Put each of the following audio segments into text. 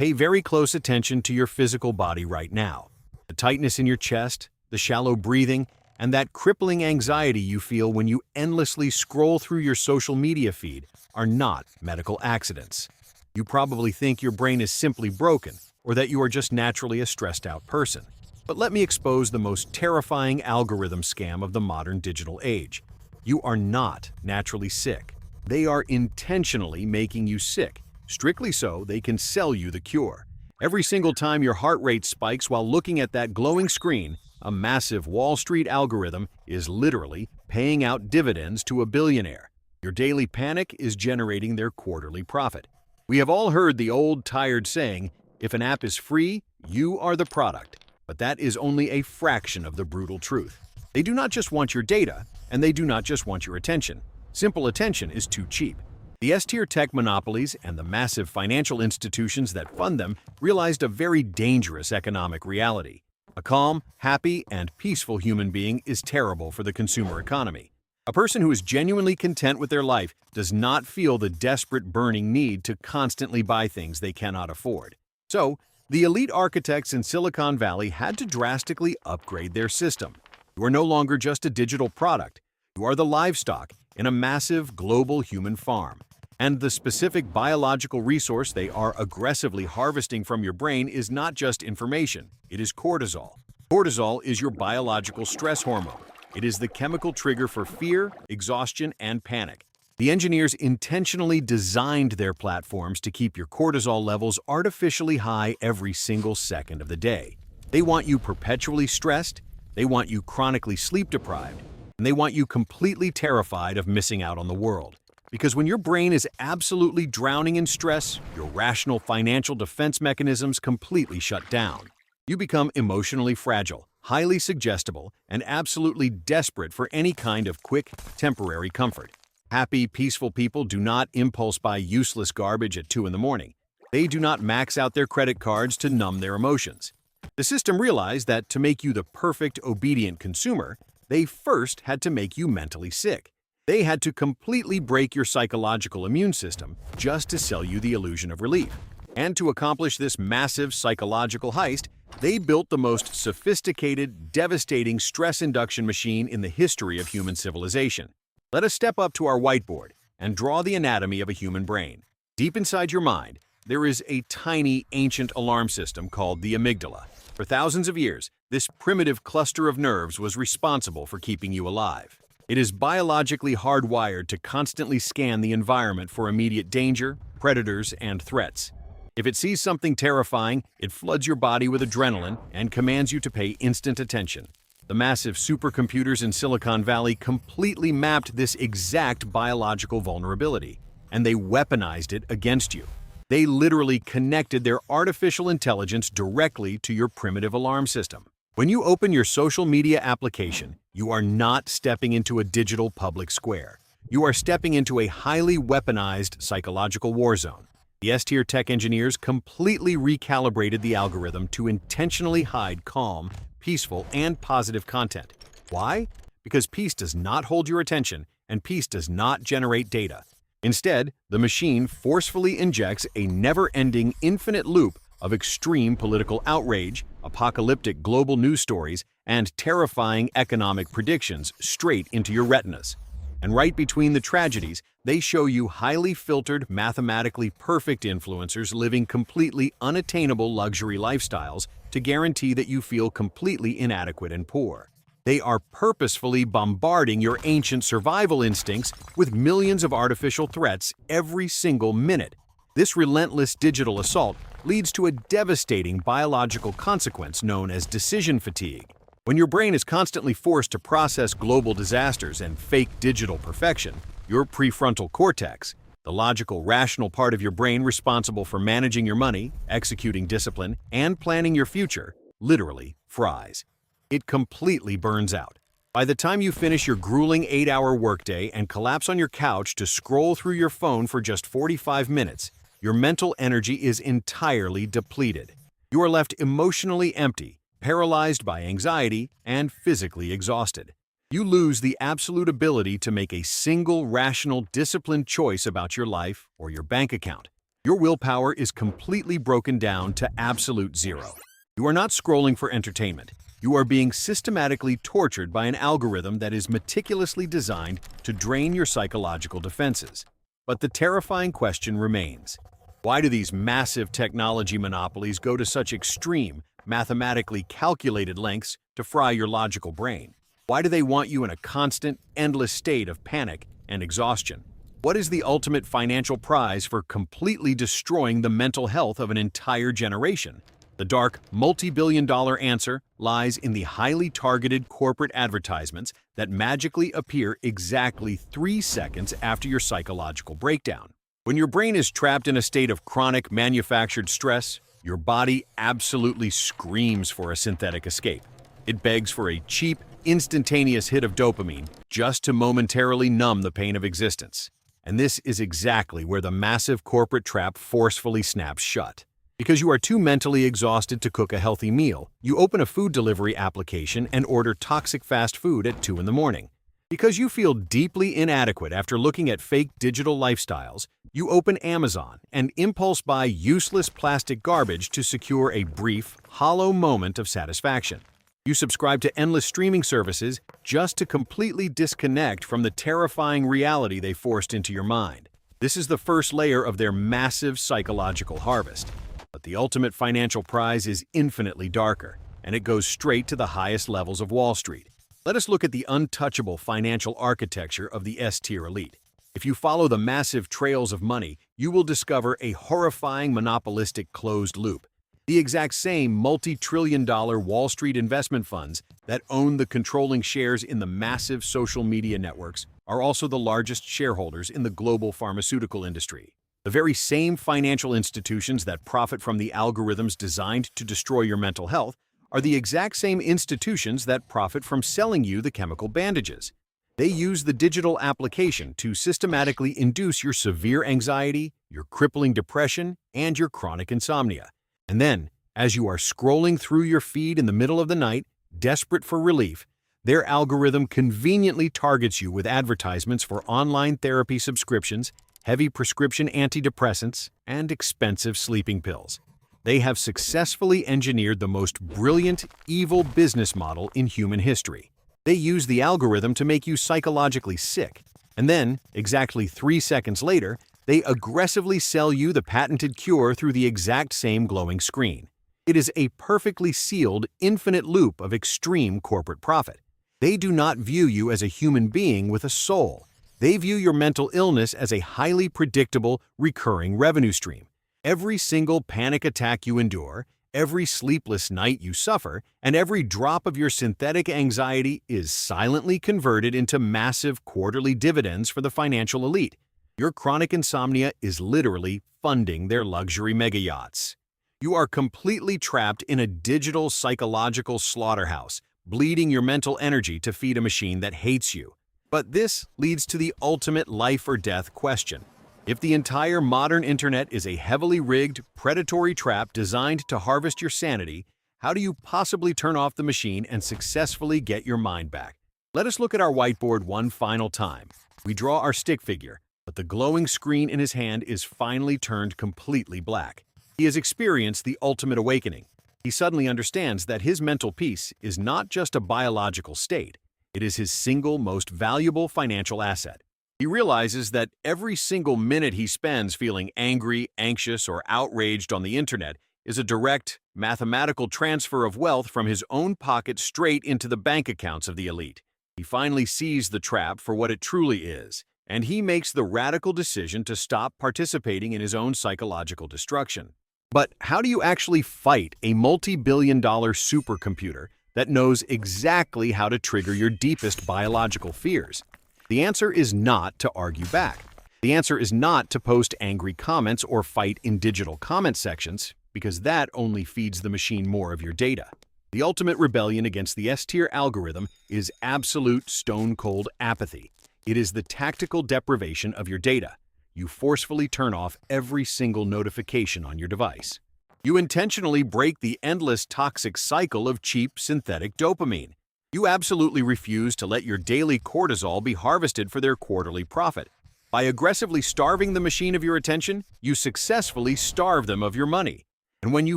Pay very close attention to your physical body right now. The tightness in your chest, the shallow breathing, and that crippling anxiety you feel when you endlessly scroll through your social media feed are not medical accidents. You probably think your brain is simply broken or that you are just naturally a stressed out person. But let me expose the most terrifying algorithm scam of the modern digital age. You are not naturally sick. They are intentionally making you sick. Strictly so, they can sell you the cure. Every single time your heart rate spikes while looking at that glowing screen, a massive Wall Street algorithm is literally paying out dividends to a billionaire. Your daily panic is generating their quarterly profit. We have all heard the old tired saying, if an app is free, you are the product. But that is only a fraction of the brutal truth. They do not just want your data, and they do not just want your attention. Simple attention is too cheap. The S-tier tech monopolies and the massive financial institutions that fund them realized a very dangerous economic reality. A calm, happy, and peaceful human being is terrible for the consumer economy. A person who is genuinely content with their life does not feel the desperate burning need to constantly buy things they cannot afford. So, the elite architects in Silicon Valley had to drastically upgrade their system. You are no longer just a digital product. You are the livestock in a massive global human farm. And the specific biological resource they are aggressively harvesting from your brain is not just information, it is cortisol. Cortisol is your biological stress hormone. It is the chemical trigger for fear, exhaustion, and panic. The engineers intentionally designed their platforms to keep your cortisol levels artificially high every single second of the day. They want you perpetually stressed, they want you chronically sleep-deprived, and they want you completely terrified of missing out on the world. Because when your brain is absolutely drowning in stress, your rational financial defense mechanisms completely shut down. You become emotionally fragile, highly suggestible, and absolutely desperate for any kind of quick, temporary comfort. Happy, peaceful people do not impulse buy useless garbage at 2 in the morning. They do not max out their credit cards to numb their emotions. The system realized that to make you the perfect, obedient consumer, they first had to make you mentally sick. They had to completely break your psychological immune system just to sell you the illusion of relief. And to accomplish this massive psychological heist, they built the most sophisticated, devastating stress induction machine in the history of human civilization. Let us step up to our whiteboard and draw the anatomy of a human brain. Deep inside your mind, there is a tiny, ancient alarm system called the amygdala. For thousands of years, this primitive cluster of nerves was responsible for keeping you alive. It is biologically hardwired to constantly scan the environment for immediate danger, predators, and threats. If it sees something terrifying, it floods your body with adrenaline and commands you to pay instant attention. The massive supercomputers in Silicon Valley completely mapped this exact biological vulnerability, and they weaponized it against you. They literally connected their artificial intelligence directly to your primitive alarm system. When you open your social media application, you are not stepping into a digital public square. You are stepping into a highly weaponized psychological war zone. The S-tier tech engineers completely recalibrated the algorithm to intentionally hide calm, peaceful, and positive content. Why? Because peace does not hold your attention, and peace does not generate data. Instead, the machine forcefully injects a never-ending, infinite loop of extreme political outrage, apocalyptic global news stories, and terrifying economic predictions straight into your retinas. And right between the tragedies, they show you highly filtered, mathematically perfect influencers living completely unattainable luxury lifestyles to guarantee that you feel completely inadequate and poor. They are purposefully bombarding your ancient survival instincts with millions of artificial threats every single minute. This relentless digital assault leads to a devastating biological consequence known as decision fatigue. When your brain is constantly forced to process global disasters and fake digital perfection, your prefrontal cortex, the logical, rational part of your brain responsible for managing your money, executing discipline, and planning your future, literally fries. It completely burns out. By the time you finish your grueling 8-hour workday and collapse on your couch to scroll through your phone for just 45 minutes, your mental energy is entirely depleted. You are left emotionally empty, paralyzed by anxiety, and physically exhausted. You lose the absolute ability to make a single rational, disciplined choice about your life or your bank account. Your willpower is completely broken down to absolute zero. You are not scrolling for entertainment. You are being systematically tortured by an algorithm that is meticulously designed to drain your psychological defenses. But the terrifying question remains. Why do these massive technology monopolies go to such extreme, mathematically calculated lengths to fry your logical brain? Why do they want you in a constant, endless state of panic and exhaustion? What is the ultimate financial prize for completely destroying the mental health of an entire generation? The dark, multi-billion-dollar answer lies in the highly targeted corporate advertisements that magically appear exactly 3 seconds after your psychological breakdown. When your brain is trapped in a state of chronic manufactured stress, your body absolutely screams for a synthetic escape. It begs for a cheap, instantaneous hit of dopamine just to momentarily numb the pain of existence. And this is exactly where the massive corporate trap forcefully snaps shut. Because you are too mentally exhausted to cook a healthy meal, you open a food delivery application and order toxic fast food at 2 in the morning. Because you feel deeply inadequate after looking at fake digital lifestyles, you open Amazon and impulse buy useless plastic garbage to secure a brief, hollow moment of satisfaction. You subscribe to endless streaming services just to completely disconnect from the terrifying reality they forced into your mind. This is the first layer of their massive psychological harvest. But the ultimate financial prize is infinitely darker, and it goes straight to the highest levels of Wall Street. Let us look at the untouchable financial architecture of the S-tier elite. If you follow the massive trails of money, you will discover a horrifying monopolistic closed loop. The exact same multi-trillion-dollar Wall Street investment funds that own the controlling shares in the massive social media networks are also the largest shareholders in the global pharmaceutical industry. The very same financial institutions that profit from the algorithms designed to destroy your mental health are the exact same institutions that profit from selling you the chemical bandages. They use the digital application to systematically induce your severe anxiety, your crippling depression, and your chronic insomnia. And then, as you are scrolling through your feed in the middle of the night, desperate for relief, their algorithm conveniently targets you with advertisements for online therapy subscriptions, heavy prescription antidepressants, and expensive sleeping pills. They have successfully engineered the most brilliant, evil business model in human history. They use the algorithm to make you psychologically sick, and then, exactly 3 seconds later, they aggressively sell you the patented cure through the exact same glowing screen. It is a perfectly sealed, infinite loop of extreme corporate profit. They do not view you as a human being with a soul. They view your mental illness as a highly predictable, recurring revenue stream. Every single panic attack you endure, every sleepless night you suffer, and every drop of your synthetic anxiety is silently converted into massive quarterly dividends for the financial elite. Your chronic insomnia is literally funding their luxury mega yachts. You are completely trapped in a digital psychological slaughterhouse, bleeding your mental energy to feed a machine that hates you. But this leads to the ultimate life or death question. If the entire modern internet is a heavily rigged, predatory trap designed to harvest your sanity, how do you possibly turn off the machine and successfully get your mind back? Let us look at our whiteboard one final time. We draw our stick figure, but the glowing screen in his hand is finally turned completely black. He has experienced the ultimate awakening. He suddenly understands that his mental peace is not just a biological state. It is his single most valuable financial asset. He realizes that every single minute he spends feeling angry, anxious, or outraged on the internet is a direct, mathematical transfer of wealth from his own pocket straight into the bank accounts of the elite. He finally sees the trap for what it truly is, and he makes the radical decision to stop participating in his own psychological destruction. But how do you actually fight a multi-billion-dollar supercomputer that knows exactly how to trigger your deepest biological fears? The answer is not to argue back. The answer is not to post angry comments or fight in digital comment sections, because that only feeds the machine more of your data. The ultimate rebellion against the S-tier algorithm is absolute stone-cold apathy. It is the tactical deprivation of your data. You forcefully turn off every single notification on your device. You intentionally break the endless toxic cycle of cheap synthetic dopamine. You absolutely refuse to let your daily cortisol be harvested for their quarterly profit. By aggressively starving the machine of your attention, you successfully starve them of your money. And when you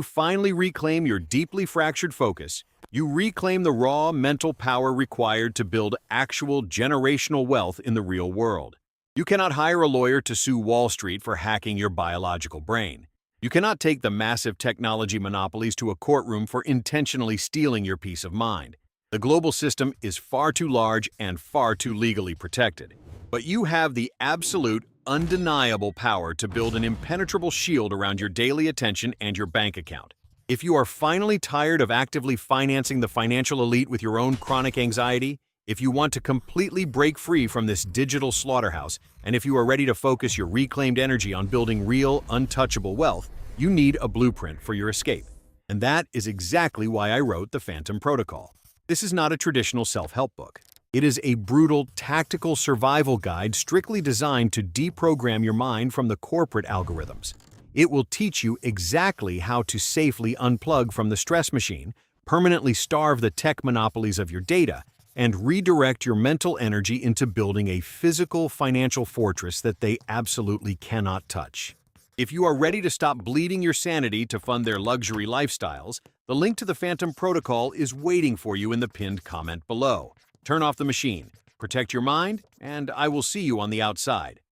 finally reclaim your deeply fractured focus, you reclaim the raw mental power required to build actual generational wealth in the real world. You cannot hire a lawyer to sue Wall Street for hacking your biological brain. You cannot take the massive technology monopolies to a courtroom for intentionally stealing your peace of mind. The global system is far too large and far too legally protected. But you have the absolute, undeniable power to build an impenetrable shield around your daily attention and your bank account. If you are finally tired of actively financing the financial elite with your own chronic anxiety, if you want to completely break free from this digital slaughterhouse, and if you are ready to focus your reclaimed energy on building real, untouchable wealth, you need a blueprint for your escape. And that is exactly why I wrote the Phantom Protocol. This is not a traditional self-help book. It is a brutal, tactical survival guide strictly designed to deprogram your mind from the corporate algorithms. It will teach you exactly how to safely unplug from the stress machine, permanently starve the tech monopolies of your data, and redirect your mental energy into building a physical financial fortress that they absolutely cannot touch. If you are ready to stop bleeding your sanity to fund their luxury lifestyles, the link to the Phantom Protocol is waiting for you in the pinned comment below. Turn off the machine, protect your mind, and I will see you on the outside.